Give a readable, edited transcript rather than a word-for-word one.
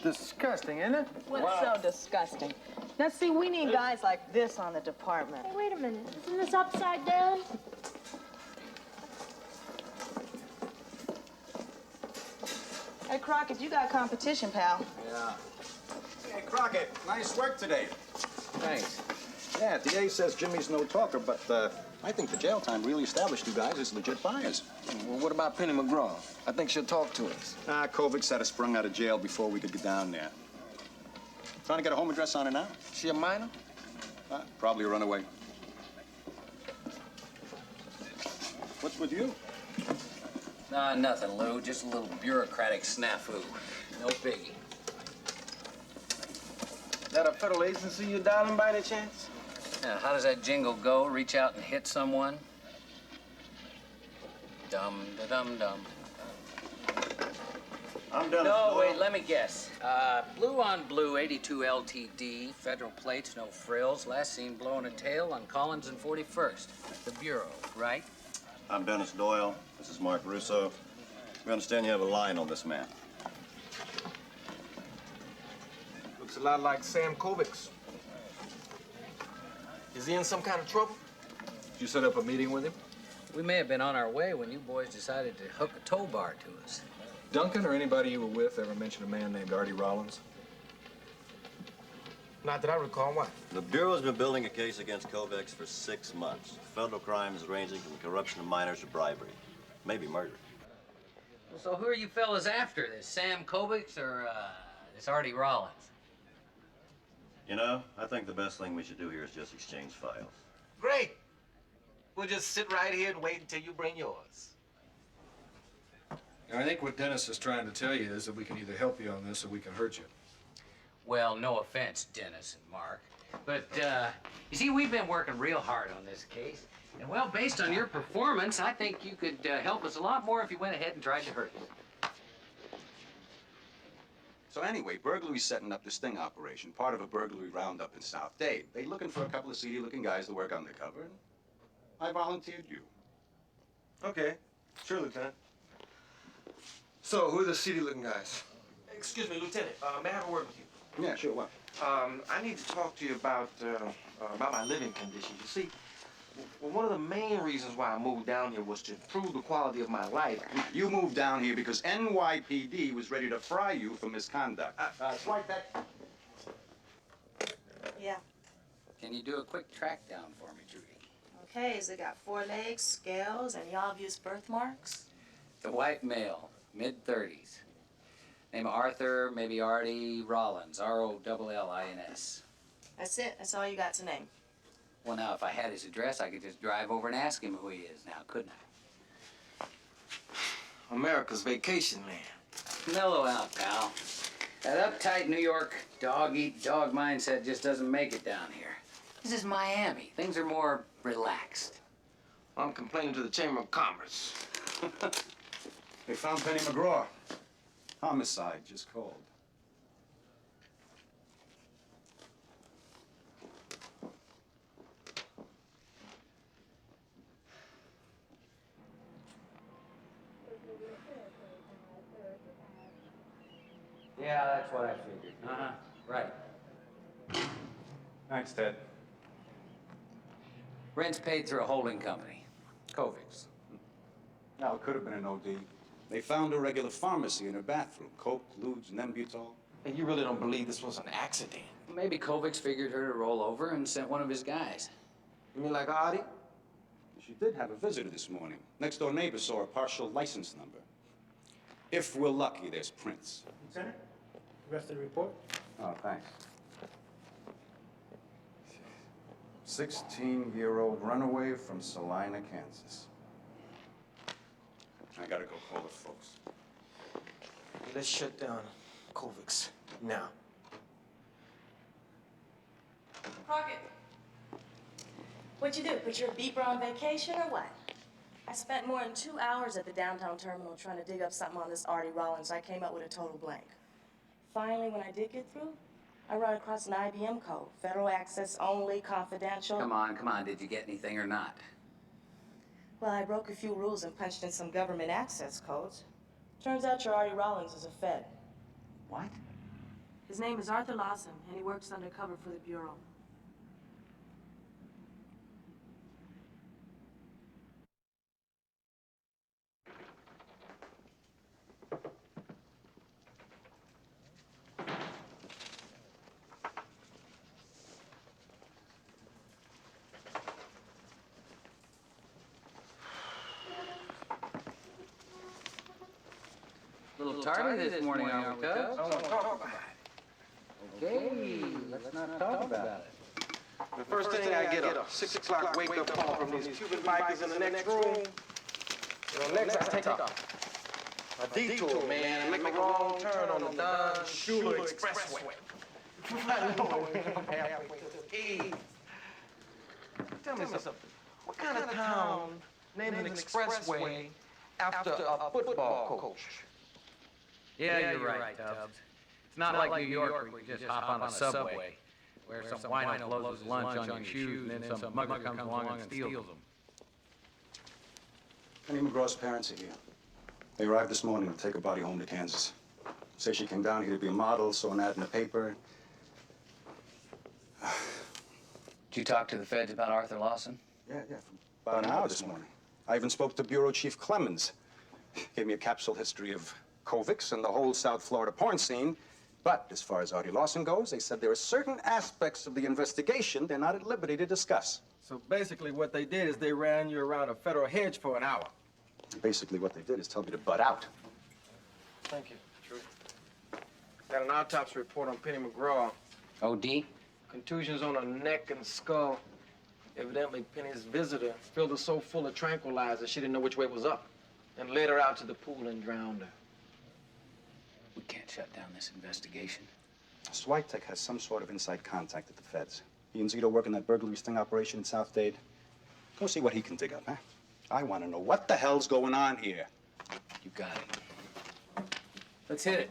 Disgusting, isn't it? What's so disgusting? Now, see, we need guys like this on the department. Hey, wait a minute. Isn't this upside down? Hey, Crockett, you got competition, pal. Yeah. Hey, Crockett, nice work today. Thanks. Yeah, DA says Jimmy's no talker, but I think the jail time really established you guys as legit buyers. Well, what about Penny McGraw? I think she'll talk to us. Kovic had her sprung out of jail before we could get down there. Trying to get a home address on her now? She a minor? Probably a runaway. What's with you? Nah, nothing, Lou. Just a little bureaucratic snafu. No biggie. That a federal agency you're dialing by any chance? Now, how does that jingle go? Reach out and hit someone? Dum-da-dum-dum. I'm done. No, wait, let me guess. Blue on Blue, 82 LTD, federal plates, no frills. Last seen blowing a tail on Collins and 41st. The Bureau, right? I'm Dennis Doyle. This is Mark Russo. We understand you have a line on this man. Looks a lot like Sam Kovic's. Is he in some kind of trouble? Did you set up a meeting with him? We may have been on our way when you boys decided to hook a tow bar to us. Duncan or anybody you were with ever mentioned a man named Artie Rollins? Not that I recall. Why? The Bureau's been building a case against Kovacs for 6 months. Federal crimes ranging from corruption of minors to bribery. Maybe murder. So who are you fellas after? This Sam Kovics or this Artie Rollins? You know, I think the best thing we should do here is just exchange files. Great. We'll just sit right here and wait until you bring yours. I think what Dennis is trying to tell you is that we can either help you on this or we can hurt you. Well, no offense, Dennis and Mark, but you see, we've been working real hard on this case. And well, based on your performance, I think you could help us a lot more if you went ahead and tried to hurt us. So anyway, burglary's setting up this sting operation, part of a burglary roundup in South Dade. They looking for a couple of seedy-looking guys to work undercover, and I volunteered you. Okay. Sure, Lieutenant. So, who are the seedy-looking guys? Excuse me, Lieutenant. May I have a word with you? Yeah, sure, what? I need to talk to you about my living conditions. You see, well, one of the main reasons why I moved down here was to improve the quality of my life. You moved down here because NYPD was ready to fry you for misconduct. Swipe that. Yeah. Can you do a quick track down for me, Judy? Okay, has it got 4 legs, scales, any obvious birthmarks? The white male, mid-30s. Name of Arthur, maybe Artie Rollins, R-O-L-L-I-N-S. That's it? That's all you got to name? Well, now, if I had his address, I could just drive over and ask him who he is now, couldn't I? America's vacation man. Mellow out, pal. That uptight New York dog-eat-dog mindset just doesn't make it down here. This is Miami. Things are more relaxed. I'm complaining to the Chamber of Commerce. They found Penny McGraw. Homicide, just called. Yeah, that's what I figured. Uh-huh, right. Thanks, Ted. Rent's paid through a holding company. Kovics. Now, it could have been an OD. They found a regular pharmacy in her bathroom. Coke, ludes, Nembutol. And you really don't believe this was an accident? Maybe Kovics figured her to roll over and sent one of his guys. You mean like Artie? She did have a visitor this morning. Next-door neighbor saw a partial license number. If we're lucky, there's prints. Lieutenant, the rest of the report? Oh, thanks. 16-year-old runaway from Salina, Kansas. I gotta go call the folks. Let's shut down Kovics now. Crockett. What'd you do? Put your beeper on vacation or what? I spent more than 2 hours at the downtown terminal trying to dig up something on this Artie Rollins. I came up with a total blank. Finally, when I did get through, I ran across an IBM code. Federal access only, confidential. Come on, come on. Did you get anything or not? Well, I broke a few rules and punched in some government access codes. Turns out your Artie Rollins is a Fed. What? His name is Arthur Lawson, and he works undercover for the Bureau. A little tardy this morning, aren't we, Tubbs? I don't want to talk about it. Okay, let's not talk about it. The first thing I get a 6 o'clock wake-up call from these Cuban bikers in the next room. Next I take a detour, man. Make a wrong turn on the Don Shula Expressway. I know, I'm halfway to the Keys. Tell me something. What kind of town named an expressway after a football coach? Yeah, you're right, Tubbs. It's not like New York where you just hop on a subway, where some wino blows his lunch on your shoes and then some mugger comes along and steals them. Penny McGraw's parents are here. They arrived this morning to take her body home to Kansas. Say she came down here to be a model, saw an ad in the paper. Did you talk to the feds about Arthur Lawson? Yeah, for about an hour this morning. I even spoke to Bureau Chief Clemens. Gave me a capsule history of Kovics and the whole South Florida porn scene. But as far as Artie Lawson goes, they said there are certain aspects of the investigation they're not at liberty to discuss. So basically what they did is they ran you around a federal hedge for an hour. Basically what they did is tell me to butt out. Thank you. True. Got an autopsy report on Penny McGraw. OD? Contusions on her neck and skull. Evidently, Penny's visitor filled her so full of tranquilizers she didn't know which way was up and led her out to the pool and drowned her. We can't shut down this investigation. Switek has some sort of inside contact at the feds. He and Zito work in that burglary sting operation in South Dade. Go see what he can dig up, huh? I want to know what the hell's going on here. You got it. Let's hit it.